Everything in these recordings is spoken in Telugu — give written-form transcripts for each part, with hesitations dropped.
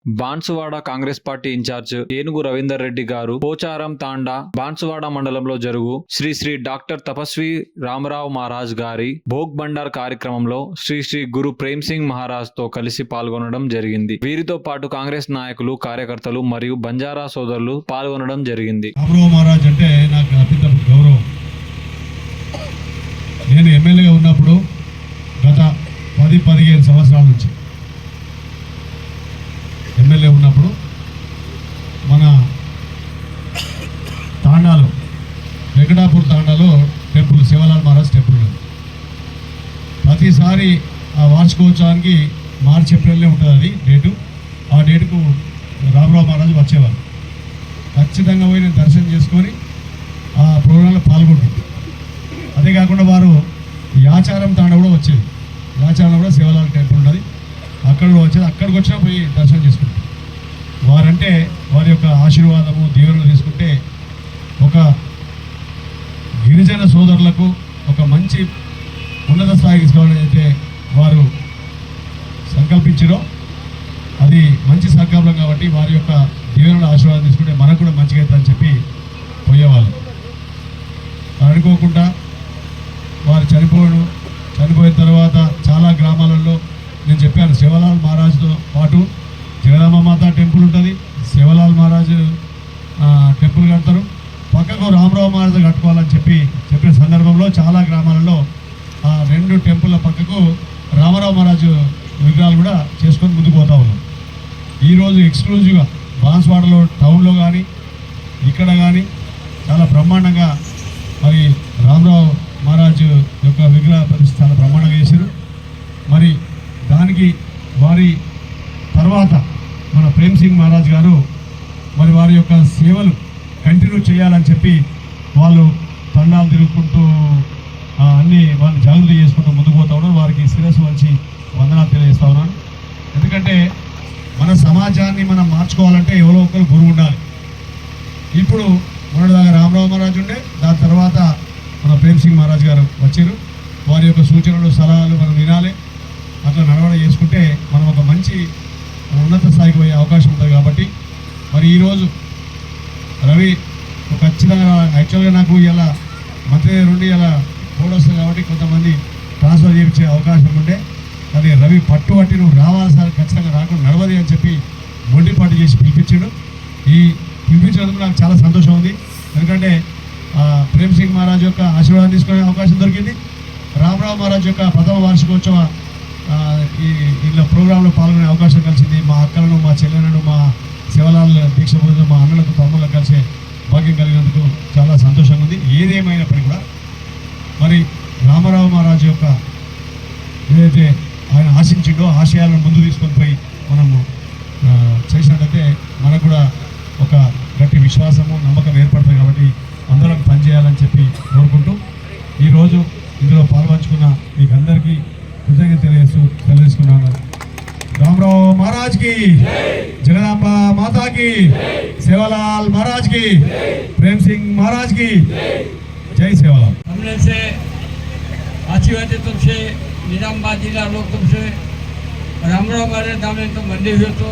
బాన్సువాడ కాంగ్రెస్ పార్టీ ఇన్ఛార్జ్ ఏనుగు రవీందర్ రెడ్డి గారు పోచారం తాండా బాన్సువాడ మండలంలో జరుగు శ్రీ శ్రీ డాక్టర్ తపస్వి రామరావు మహారాజ్ గారి భోగ్ బండార్ కార్యక్రమంలో శ్రీ శ్రీ గురు ప్రేమ్ సింగ్ మహారాజ్ తో కలిసి పాల్గొనడం జరిగింది. వీరితో పాటు కాంగ్రెస్ నాయకులు, కార్యకర్తలు మరియు బంజారా సోదరులు పాల్గొనడం జరిగింది. రామరావు మహారాజ్ అంటే నాకు అత్యంత గౌరవం. నేను ఎమ్మెల్యేగా ఉన్నప్పుడు గత 10-15 సంవత్సరాల నుంచి ఎమ్మెల్యే ఉన్నప్పుడు మన తాండాలో, వెంకటాపూర్ తాండాలో టెంపుల్, శివలాల్ మహారాజ్ టెంపుల్ ఉంది. ప్రతిసారి ఆ వార్షికోత్సవానికి మార్చి ఏప్రిల్లో ఉంటుంది అది డేటు. ఆ డేటుకు రామరావు మహారాజు వచ్చేవారు. ఖచ్చితంగా పోయి నేను దర్శనం చేసుకొని ఆ ప్రోగ్రాంలో పాల్గొంటుంది. అదే కాకుండా వారు యాచారం తాండా కూడా వచ్చేది. యాచారం కూడా శివలాల్ టెంపుల్ ఉన్నది, అక్కడ కూడా వచ్చేది. అక్కడికి వచ్చినా పోయి దర్శనం చేసుకుంటారు. వారంటే వారి యొక్క ఆశీర్వాదము, దీవెనలు తీసుకుంటే ఒక గిరిజన సోదరులకు ఒక మంచి ఉన్నత స్థాయికి తీసుకోవాలని అయితే వారు సంకల్పించారో అది మంచి సంకల్పం. కాబట్టి వారి యొక్క దీవెనల ఆశీర్వాదం తీసుకుంటే మనకు కూడా మంచిగా అవుతుందని చెప్పి పోయేవాళ్ళు. అనుకోకుండా వారు చనిపోయిన తర్వాత చాలా గ్రామాలలో నేను చెప్పాను, శివలాల్ మహారాజుతో పాటు జగదాంబ మాత టెంపుల్ ఉంటుంది, శివలాల్ మహారాజు టెంపుల్ కడతారు, పక్కకు రామరావు మహారాజు కట్టుకోవాలని చెప్పిన సందర్భంలో చాలా గ్రామాలలో ఆ 2 టెంపుల్ల పక్కకు రామరావు మహారాజు విగ్రహాలు కూడా చేసుకొని ముందుకు పోతా ఉన్నాం. ఈరోజు ఎక్స్క్లూజివ్గా బాన్స్వాడలో టౌన్లో కానీ ఇక్కడ కానీ చాలా బ్రహ్మాండంగా మరి రామరావు మహారాజు యొక్క విగ్రహ ప్రతిష్ఠ చాలా బ్రహ్మాండంగా చేశారు. మరి దానికి వారి తర్వాత మన ప్రేమ్ సింగ్ మహారాజ్ గారు మరి వారి యొక్క సేవలు కంటిన్యూ చేయాలని చెప్పి వాళ్ళు తండాలు తిరుగుకుంటూ అన్నీ వాళ్ళు జాగ్రత్త చేసుకుంటూ ముందుకు పోతా ఉన్నారు. వారికి శిరస్సు వంచి వందనాలు తెలియజేస్తా ఉన్నాను. ఎందుకంటే మన సమాజాన్ని మనం మార్చుకోవాలంటే ఎవరో ఒకరు గురువు ఉండాలి. ఇప్పుడు మొన్నటిదాకా రామరావు మహారాజు ఉండే, దాని తర్వాత మన ప్రేమ్ సింగ్ మహారాజ్ గారు వచ్చారు. వారి యొక్క సూచనలు, సలహాలు మనం వినాలి. అట్లా నడవడ చేసుకుంటే మనం ఒక మంచి ఉన్నత స్థాయికి పోయే అవకాశం ఉంటుంది. కాబట్టి మరి ఈరోజు రవి ఖచ్చితంగా యాక్చువల్గా నాకు ఇలా మంత్రి నుండి ఇలా బోర్డు వస్తుంది కాబట్టి కొంతమంది ట్రాన్స్ఫర్ చేయించే అవకాశం ఉండే, కానీ రవి పట్టుబట్టి నువ్వు రావాలి సార్, ఖచ్చితంగా రాకుండా నడవది అని చెప్పి మొండిపాటు చేసి పిలిపించాడు. ఈ పిలిపించినందుకు నాకు చాలా సంతోషం ఉంది. ఎందుకంటే ప్రేమ్ సింగ్ మహారాజ్ యొక్క ఆశీర్వాదం తీసుకునే అవకాశం దొరికింది. రామరావు మహారాజ్ యొక్క ప్రథమ వార్షికోత్సవ ఇలా ప్రోగ్రాంలో పాల్గొనే అవకాశం కలిసింది. మా అక్కలను, మా చెల్లెలను, మా శివలాల్ దీక్ష పూజలు, మా అన్నలకు, తమ్ముళ్ళకు కలిసే భాగ్యం కలిగినందుకు చాలా సంతోషంగా ఉంది. ఏదేమైనప్పటికీ కూడా మరి రామరావు మహారాజు యొక్క ఏదైతే ఆయన ఆశించిండో ఆశయాలను ముందు తీసుకొని పోయి మనము చేసినట్లయితే మనకు కూడా ఒక గట్టి విశ్వాసము, నమ్మకం ఏర్పడుతుంది. కాబట్టి అందరం పనిచేయాలని చెప్పి కోరుకుంటూ ఈరోజు ఇందులో పాల్పంచుకున్న మీకు అందరికీ కృతజ్ఞత తెలియజేసుకున్నాను. రామరావు మహారాజ్ की, जगदम्बा माता की, सेवालाल महाराज की, प्रेम सिंह महाराज की जय सेवालाल. हमने से अच्छी बात है, तुमसे निजामाबाद जिला लोग तुमसे रामराव महाराज नाम तो मंदिर हुए तो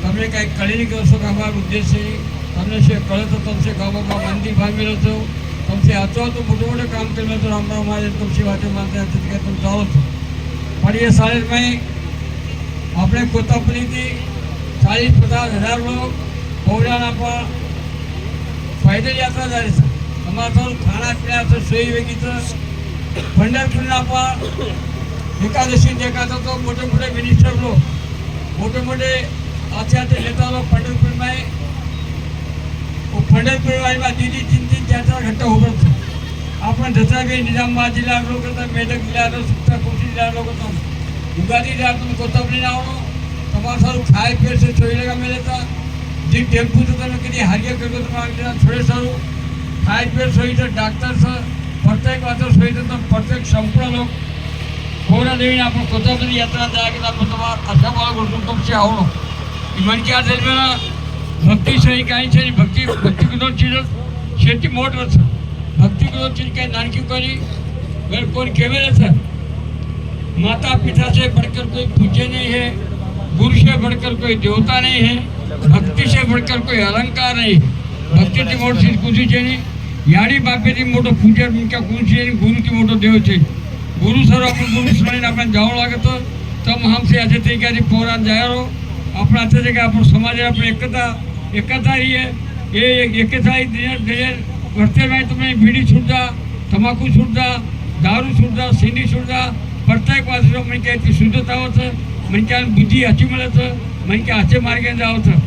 તમને કંઈક કરીને કરશો કે અમારું ઉદ્દેશ્ય તમને છે કરે તો तुमसे ગામમાં મંદિર ભાગેલો તો तुमसे આતો તો મોટું મોટું કામ કરેલું તો રામરાવ મહારાજ तुमसे વાતે માનતા હતા કે तुम जाओ तो पर ये साल में अपने कोतापली की 40-50 हज़ार लोग पौराना पर पैदल यात्रा जा रही है. हमारा तो खाना पीना तो सोई वेगी तो पंढरपुरना पर एकादशी देखा तो मोटे मोटे मिनिस्टर लोग, मोटे मोटे आते नेता लोग पंढरपुर में, वो पंढरपुर में दीदी 3-4 घंटा हो गए. अपन दसरा भी निजामाबाद जिला लोग मेदक जिला सुखता कोठी जिला लोग उगादी जिला तुम कोतबली ना हो તમારે સારું ખાય પીએ છે છોડી લગા મેળે તા જે ટેમ્પુ તો તમે કદી હારિયા કરતો તમારે છોડે સારું ખાય પીએ સોઈ તો ડાક્ટર છે પ્રત્યેક વાતો સોઈ તો પ્રત્યેક સંપૂર્ણ લોક કોના દેવીને આપણે કોતબલી યાત્રા જાય કે આપણે તમારા આશાવાળા ગોઠવું तुमसे आवडो मन क्या दरम्यान भक्ती सही काही છે भक्ती કીધો ચીજ शेती मोठ છે भक्ती કીધો ચીજ काही નાનકી કરી कोण केवेले છે माता पिता से बढ़कर कोई पूज्य नहीं है. गुरु से बढ़कर कोई देवता नहीं है, भक्ति से बढ़कर कोई अलंकार नहीं है. भक्तीची मोठ कुशी છે ને યાડી બાપેથી મોટો પૂજર મુક્યા કુલ છે ને ગુરુથી મોટો દેવ છે. ગુરુ સર આપણે ગુરુ સ્મરણ આપણે જાવ લાગે તો તમ हमसे આજે થઈ ગયા પોરાન જાયરો આપણા હાથે છે કે આપણો સમાજ આપણે એકતા રહીએ એ એકતા વર્તેમાં તમે બીડી છૂટતા તમાકુ છૂટતા દારૂ છૂટતા સીની છૂટતા પ્રત્યેક વાસીનો મને કે શુદ્ધતા આવશે મને કે બુદ્ધિ હાચી મળે છે મને કે હાચે માર્ગે જાવ છે